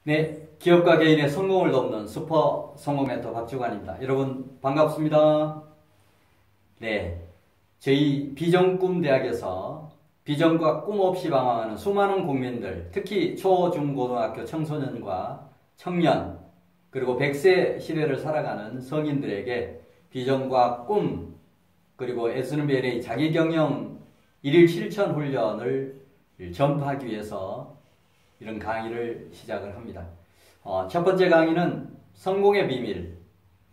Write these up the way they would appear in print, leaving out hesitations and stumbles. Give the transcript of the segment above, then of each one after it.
네, 기업가 개인의 성공을 돕는 슈퍼 성공 멘토 박주관입니다. 여러분 반갑습니다. 네, 저희 비전꿈대학에서 비전과 꿈 없이 방황하는 수많은 국민들, 특히 초, 중, 고등학교 청소년과 청년, 그리고 100세 시대를 살아가는 성인들에게 비전과 꿈, 그리고 SNBLA 자기경영 일일 실천 훈련을 전파하기 위해서 이런 강의를 시작을 합니다. 첫 번째 강의는 성공의 비밀,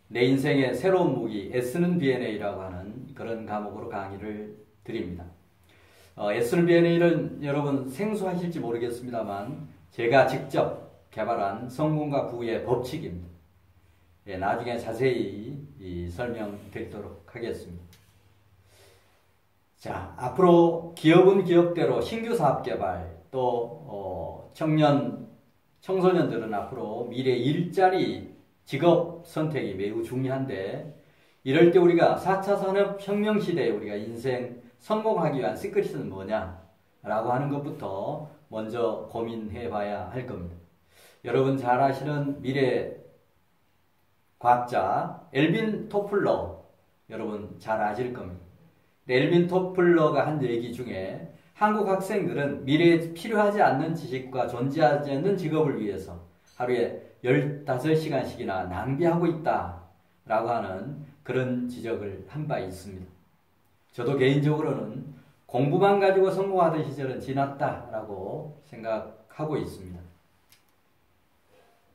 내 인생의 새로운 무기, 애쓰는 BNA라고 하는 그런 과목으로 강의를 드립니다. 애쓰는 BNA는 여러분 생소하실지 모르겠습니다만 제가 직접 개발한 성공과 부의 법칙입니다. 예, 나중에 자세히 설명드리도록 하겠습니다. 자, 앞으로 기업은 기업대로 신규 사업 개발, 또 청소년들은 앞으로 미래 일자리, 직업 선택이 매우 중요한데, 이럴 때 우리가 4차 산업혁명 시대에 우리가 인생 성공하기 위한 시크릿은 뭐냐? 라고 하는 것부터 먼저 고민해 봐야 할 겁니다. 여러분 잘 아시는 미래 과학자 엘빈 토플러, 여러분 잘 아실 겁니다. 엘빈 토플러가 한 얘기 중에 한국 학생들은 미래에 필요하지 않는 지식과 존재하지 않는 직업을 위해서 하루에 15시간씩이나 낭비하고 있다라고 하는 그런 지적을 한 바 있습니다. 저도 개인적으로는 공부만 가지고 성공하던 시절은 지났다라고 생각하고 있습니다.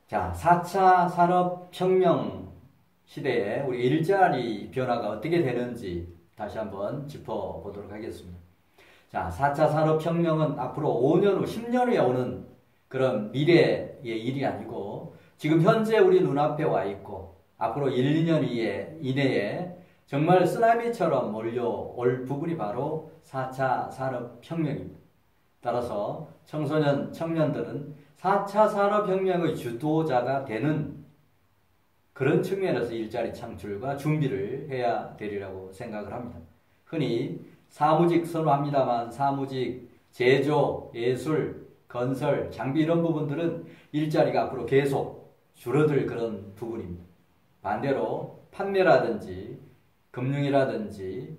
자, 4차 산업혁명 시대에 우리 일자리 변화가 어떻게 되는지 다시 한번 짚어보도록 하겠습니다. 자, 4차 산업혁명은 앞으로 5년 후, 10년 후에 오는 그런 미래의 일이 아니고 지금 현재 우리 눈앞에 와 있고 앞으로 1, 2년 이내에 정말 쓰나미처럼 몰려올 부분이 바로 4차 산업혁명입니다. 따라서 청소년, 청년들은 4차 산업혁명의 주도자가 되는 그런 측면에서 일자리 창출과 준비를 해야 되리라고 생각을 합니다. 흔히 사무직 선호합니다만 사무직, 제조, 예술, 건설, 장비 이런 부분들은 일자리가 앞으로 계속 줄어들 그런 부분입니다. 반대로 판매라든지 금융이라든지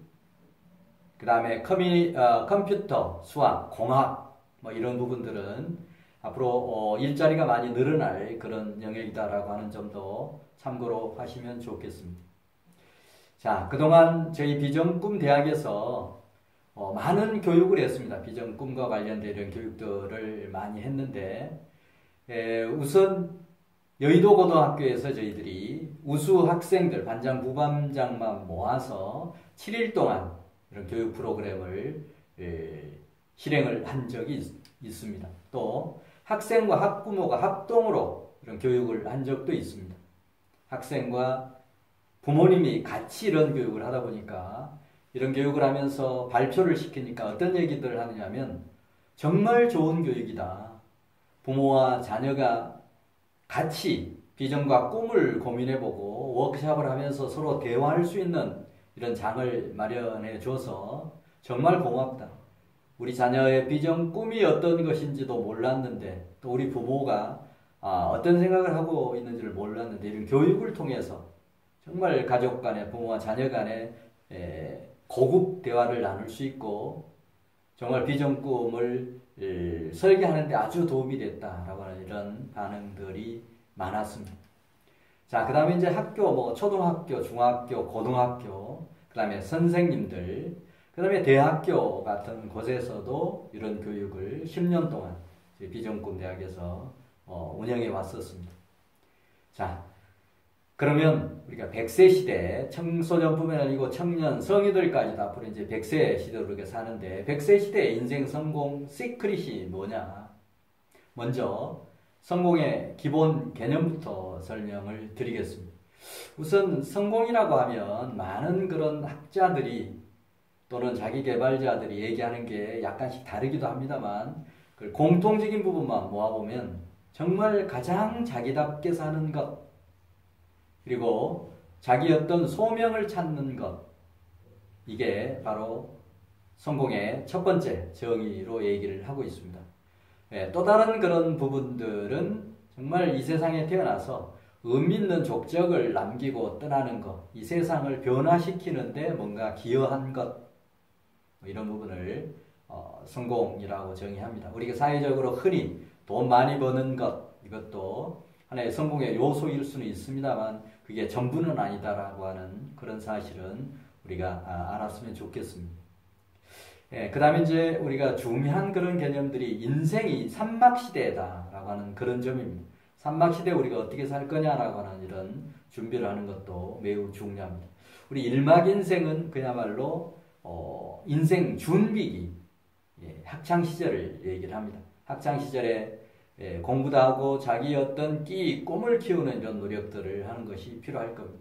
그 다음에 컴퓨터, 수학, 공학 뭐 이런 부분들은 앞으로 일자리가 많이 늘어날 그런 영역이다라고 하는 점도 참고로 하시면 좋겠습니다. 자, 그동안 저희 비전꿈대학에서 많은 교육을 했습니다. 비전꿈과 관련된 이런 교육들을 많이 했는데 우선 여의도 고등학교에서 저희들이 우수 학생들 반장 부반장만 모아서 7일 동안 이런 교육 프로그램을 실행을 한 적이 있습니다. 또 학생과 학부모가 합동으로 이런 교육을 한 적도 있습니다. 학생과 부모님이 같이 이런 교육을 하다 보니까 이런 교육을 하면서 발표를 시키니까 어떤 얘기들을 하느냐면 정말 좋은 교육이다. 부모와 자녀가 같이 비전과 꿈을 고민해보고 워크숍을 하면서 서로 대화할 수 있는 이런 장을 마련해 줘서 정말 고맙다. 우리 자녀의 비전, 꿈이 어떤 것인지도 몰랐는데 또 우리 부모가 어떤 생각을 하고 있는지를 몰랐는데 이런 교육을 통해서 정말 가족 간에 부모와 자녀 간에 고급 대화를 나눌 수 있고 정말 비전 꿈을 설계하는 데 아주 도움이 됐다라고 하는 이런 반응들이 많았습니다. 자, 그 다음에 이제 학교, 초등학교, 중학교, 고등학교, 그 다음에 선생님들, 그 다음에 대학교 같은 곳에서도 이런 교육을 10년 동안 비전꿈대학에서 운영해 왔었습니다. 자, 그러면 우리가 100세 시대, 청소년뿐만 아니고 청년, 성인들까지도 앞으로 이제 100세 시대로 이렇게 사는데 100세 시대의 인생 성공 시크릿이 뭐냐? 먼저 성공의 기본 개념부터 설명을 드리겠습니다. 우선 성공이라고 하면 많은 그런 학자들이 또는 자기 개발자들이 얘기하는 게 약간씩 다르기도 합니다만 그 공통적인 부분만 모아보면 정말 가장 자기답게 사는 것 그리고 자기 어떤 소명을 찾는 것 이게 바로 성공의 첫 번째 정의로 얘기를 하고 있습니다. 또 다른 그런 부분들은 정말 이 세상에 태어나서 의미 있는 족적을 남기고 떠나는 것, 이 세상을 변화시키는데 뭔가 기여한 것, 이런 부분을 성공이라고 정의합니다. 우리가 사회적으로 흔히 돈 많이 버는 것, 이것도 하나의 성공의 요소일 수는 있습니다만 그게 전부는 아니다라고 하는 그런 사실은 우리가 알았으면 좋겠습니다. 예, 그 다음에 이제 우리가 중요한 그런 개념들이 인생이 산막시대다라고 하는 그런 점입니다. 산막시대에 우리가 어떻게 살 거냐라고 하는 이런 준비를 하는 것도 매우 중요합니다. 우리 일막인생은 그야말로 인생 준비기, 예, 학창시절을 얘기를 합니다. 학창시절에 예, 공부도 하고 자기 어떤 꿈을 키우는 이런 노력들을 하는 것이 필요할 겁니다.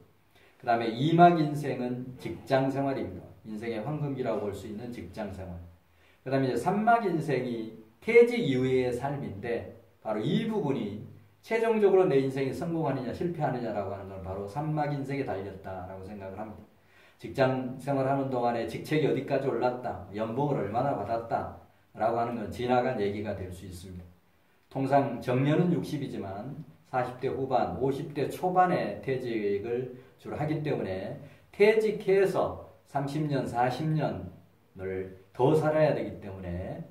그 다음에 이막 인생은 직장 생활입니다. 인생의 황금기라고 볼 수 있는 직장 생활. 그 다음에 이제 삼막 인생이 퇴직 이후의 삶인데 바로 이 부분이 최종적으로 내 인생이 성공하느냐 실패하느냐라고 하는 건 바로 삼막 인생에 달렸다라고 생각을 합니다. 직장 생활하는 동안에 직책이 어디까지 올랐다, 연봉을 얼마나 받았다 라고 하는 건 지나간 얘기가 될 수 있습니다. 통상 정년은 60이지만 40대 후반, 50대 초반에 퇴직을 주로 하기 때문에 퇴직해서 30년, 40년을 더 살아야 되기 때문에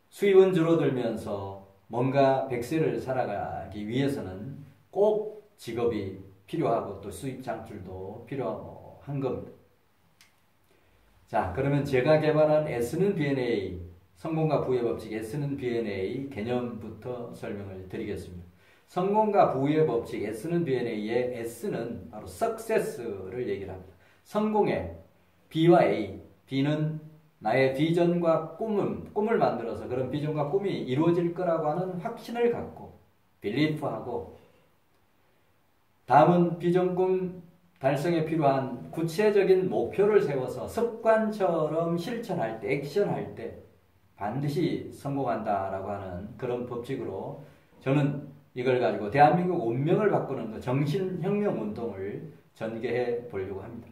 수입은 줄어들면서 뭔가 100세를 살아가기 위해서는 꼭 직업이 필요하고 또 수입 창출도 필요한 겁니다. 자, 그러면 제가 개발한 S는 B&A, 성공과 부의 법칙 S는 B&A 개념부터 설명을 드리겠습니다. 성공과 부의 법칙 S는 B&A의 S는 바로 success를 얘기를 합니다. 성공의 B와 A, B는 나의 비전과 꿈을 만들어서 그런 비전과 꿈이 이루어질 거라고 하는 확신을 갖고 belief하고, 다음은 비전 꿈 달성에 필요한 구체적인 목표를 세워서 습관처럼 실천할 때, 액션할 때 반드시 성공한다라고 하는 그런 법칙으로 저는 이걸 가지고 대한민국 운명을 바꾸는 그 정신혁명 운동을 전개해 보려고 합니다.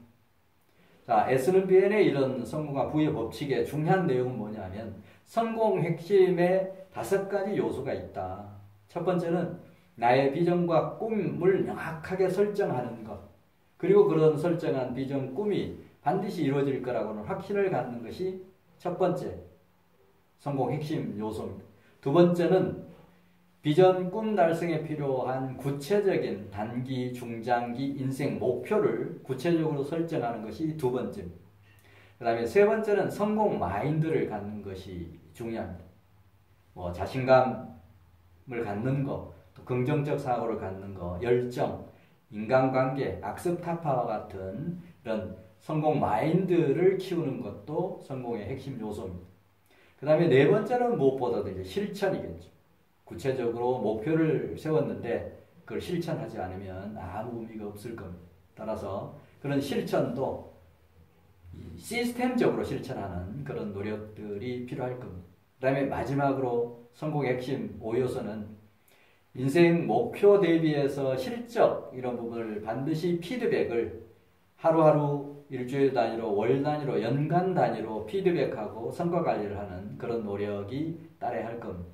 자, S는 B&A 이런 성공과 부의 법칙의 중요한 내용은 뭐냐면 성공 핵심에 5가지 요소가 있다. 첫 번째는 나의 비전과 꿈을 명확하게 설정하는 것, 그리고 그런 설정한 비전, 꿈이 반드시 이루어질 거라고는 확신을 갖는 것이 첫 번째 성공 핵심 요소입니다. 두 번째는 비전, 꿈 달성에 필요한 구체적인 단기, 중장기 인생 목표를 구체적으로 설정하는 것이 두 번째입니다. 그 다음에 세 번째는 성공 마인드를 갖는 것이 중요합니다. 자신감을 갖는 것, 또 긍정적 사고를 갖는 것, 열정, 인간관계, 악습타파와 같은 이런 성공 마인드를 키우는 것도 성공의 핵심 요소입니다. 그 다음에 네 번째는 무엇보다도 이제 실천이겠죠. 구체적으로 목표를 세웠는데 그걸 실천하지 않으면 아무 의미가 없을 겁니다. 따라서 그런 실천도 시스템적으로 실천하는 그런 노력들이 필요할 겁니다. 그 다음에 마지막으로 성공의 핵심 5요소는 인생 목표 대비해서 실적 이런 부분을 반드시 피드백을 하루하루, 일주일 단위로, 월 단위로, 연간 단위로 피드백하고 성과 관리를 하는 그런 노력이 따라야 할 겁니다.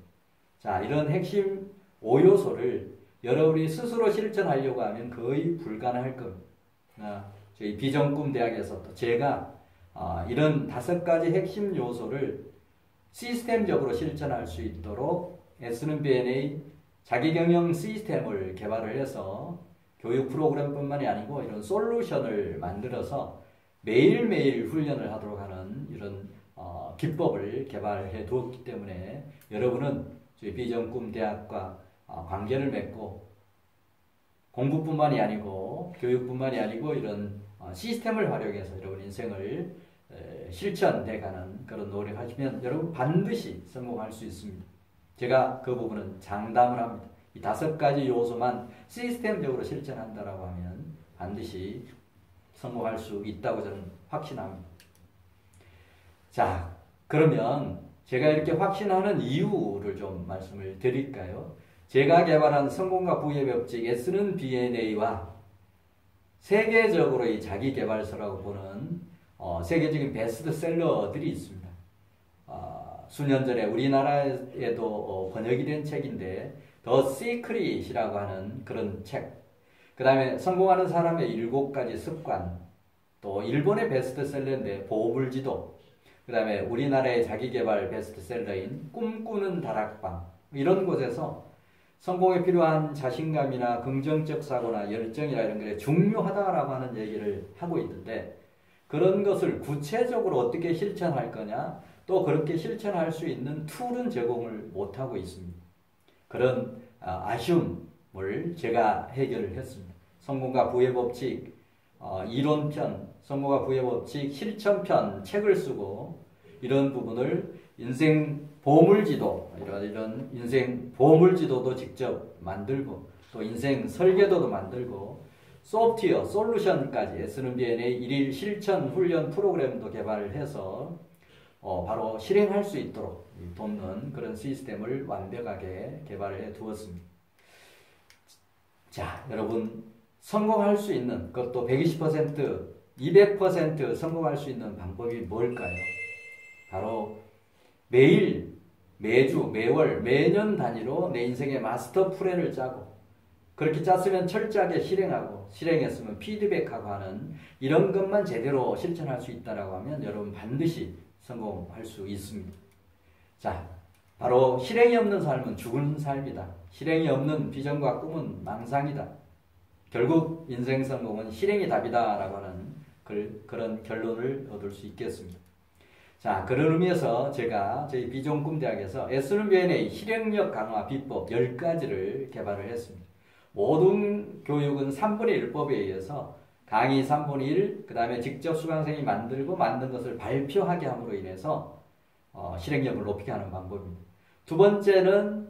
자, 이런 핵심 5요소를 여러분이 스스로 실천하려고 하면 거의 불가능할 겁니다. 저희 비전꿈 대학에서도 제가 이런 5가지 핵심 요소를 시스템적으로 실천할 수 있도록 S는 B&A 자기경영 시스템을 개발을 해서 교육 프로그램뿐만이 아니고 이런 솔루션을 만들어서 매일매일 훈련을 하도록 하는 이런 기법을 개발해 두었기 때문에 여러분은 저희 비전꿈 대학과 관계를 맺고 공부뿐만이 아니고 교육뿐만이 아니고 이런 시스템을 활용해서 여러분 인생을 실천해가는 그런 노력하시면 여러분 반드시 성공할 수 있습니다. 제가 그 부분은 장담을 합니다. 이 5가지 요소만 시스템적으로 실천한다라고 하면 반드시 성공할 수 있다고 저는 확신합니다. 자, 그러면 제가 이렇게 확신하는 이유를 좀 말씀을 드릴까요? 제가 개발한 성공과 부의 법칙 S는 B&A와 세계적으로 이 자기개발서라고 보는 세계적인 베스트셀러들이 있습니다. 수년 전에 우리나라에도 번역이 된 책인데 The Secret이라고 하는 그런 책. 그 다음에 성공하는 사람의 7가지 습관. 또 일본의 베스트셀러인데 보물지도. 그 다음에 우리나라의 자기개발 베스트셀러인 꿈꾸는 다락방. 이런 곳에서 성공에 필요한 자신감이나 긍정적 사고나 열정이나 이런 게 중요하다라고 하는 얘기를 하고 있는데 그런 것을 구체적으로 어떻게 실천할 거냐 또 그렇게 실천할 수 있는 툴은 제공을 못하고 있습니다. 그런 아쉬움을 제가 해결을 했습니다. 성공과 부의 법칙 이론편, 성공과 부의 법칙 실천편 책을 쓰고 이런 부분을 인생 보물지도 이런 인생 보물지도도 직접 만들고 또 인생 설계도도 만들고 소프트웨어 솔루션까지 S&BNA 1일 실천 훈련 프로그램도 개발을 해서 바로 실행할 수 있도록 돕는 그런 시스템을 완벽하게 개발을 해 두었습니다. 자, 여러분 성공할 수 있는 그것도 120%, 200% 성공할 수 있는 방법이 뭘까요? 바로 매일, 매주, 매월, 매년 단위로 내 인생의 마스터 플랜을 짜고 그렇게 짰으면 철저하게 실행하고 실행했으면 피드백하고 하는 이런 것만 제대로 실천할 수 있다라고 하면 여러분 반드시 성공할 수 있습니다. 자, 바로 실행이 없는 삶은 죽은 삶이다. 실행이 없는 비전과 꿈은 망상이다. 결국 인생 성공은 실행이 답이다라고 하는 그런 결론을 얻을 수 있겠습니다. 자, 그런 의미에서 제가 저희 비전 꿈대학에서 S&BNA 실행력 강화 비법 10가지를 개발을 했습니다. 모든 교육은 3분의 1법에 의해서 강의 3분의 1, 그 다음에 직접 수강생이 만들고 만든 것을 발표하게 함으로 인해서 실행력을 높이게 하는 방법입니다. 두 번째는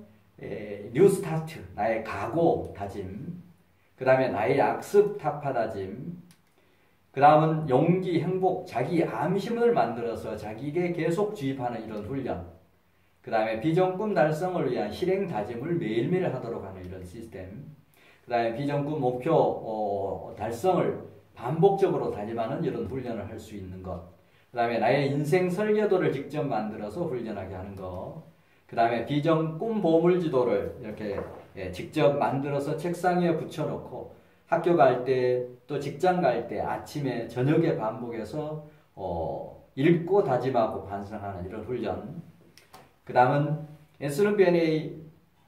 뉴 스타트, 나의 각오 다짐, 그 다음에 나의 악습 타파 다짐, 그 다음은 용기, 행복, 자기 암심을 만들어서 자기에게 계속 주입하는 이런 훈련, 그 다음에 비전 꿈 달성을 위한 실행 다짐을 매일매일 하도록 하는 이런 시스템, 그 다음에 비전 꿈 목표 달성을 반복적으로 다짐하는 이런 훈련을 할 수 있는 것, 그 다음에 나의 인생 설계도를 직접 만들어서 훈련하게 하는 것, 그 다음에 비전 꿈 보물지도를 이렇게 직접 만들어서 책상 위에 붙여놓고 학교 갈 때 또 직장 갈 때 아침에 저녁에 반복해서 읽고 다짐하고 반성하는 이런 훈련. 그 다음은 S&BNA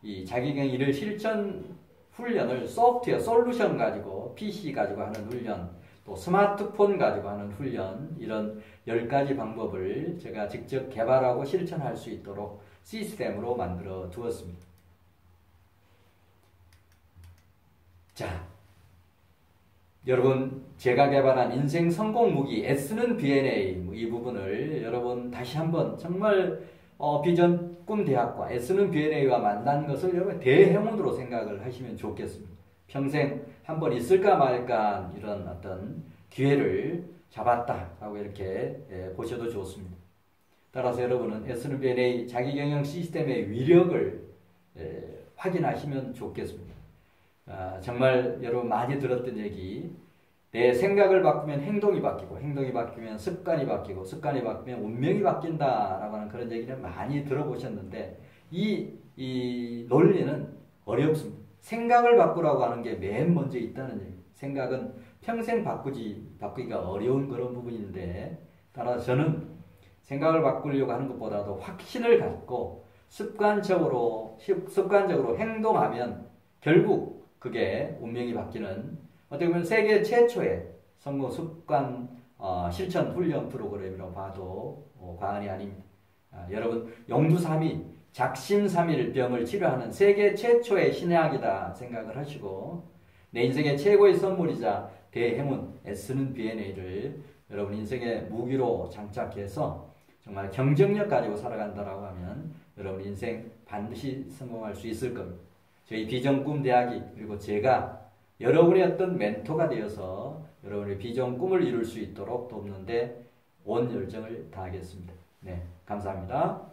이 자기경 1일 실천 훈련을 소프트웨어 솔루션 가지고 PC 가지고 하는 훈련, 또 스마트폰 가지고 하는 훈련, 이런 10가지 방법을 제가 직접 개발하고 실천할 수 있도록 시스템으로 만들어 두었습니다. 자, 여러분 제가 개발한 인생 성공 무기 S&BNA 이 부분을 여러분 다시 한번 정말 비전 꿈 대학과 S&BNA와 만난 것을 여러분 대행운으로 생각을 하시면 좋겠습니다. 평생 한번 있을까 말까 이런 어떤 기회를 잡았다라고 이렇게 보셔도 좋습니다. 따라서 여러분은 S&BNA 자기경영 시스템의 위력을 확인하시면 좋겠습니다. 정말 여러분 많이 들었던 얘기, 내 생각을 바꾸면 행동이 바뀌고 행동이 바뀌면 습관이 바뀌고 습관이 바뀌면 운명이 바뀐다라고 하는 그런 얘기를 많이 들어보셨는데 이 논리는 어렵습니다. 생각을 바꾸라고 하는 게 맨 먼저 있다는 얘기. 생각은 평생 바꾸기가 어려운 그런 부분인데 따라서 저는 생각을 바꾸려고 하는 것보다도 확신을 갖고 습관적으로 행동하면 결국 그게 운명이 바뀌는 어떻게 보면 세계 최초의 성공 습관 실천 훈련 프로그램이라고 봐도 과언이 아닙니다. 여러분 용두삼위 작심삼일병을 치료하는 세계 최초의 신약이다 생각을 하시고 내 인생의 최고의 선물이자 대행운 S&BNA를 여러분 인생의 무기로 장착해서 정말 경쟁력 가지고 살아간다라고 하면 여러분 인생 반드시 성공할 수 있을 겁니다. 저희 비전 꿈 대학이 그리고 제가 여러분의 어떤 멘토가 되어서 여러분의 비전 꿈을 이룰 수 있도록 돕는데 온 열정을 다하겠습니다. 네, 감사합니다.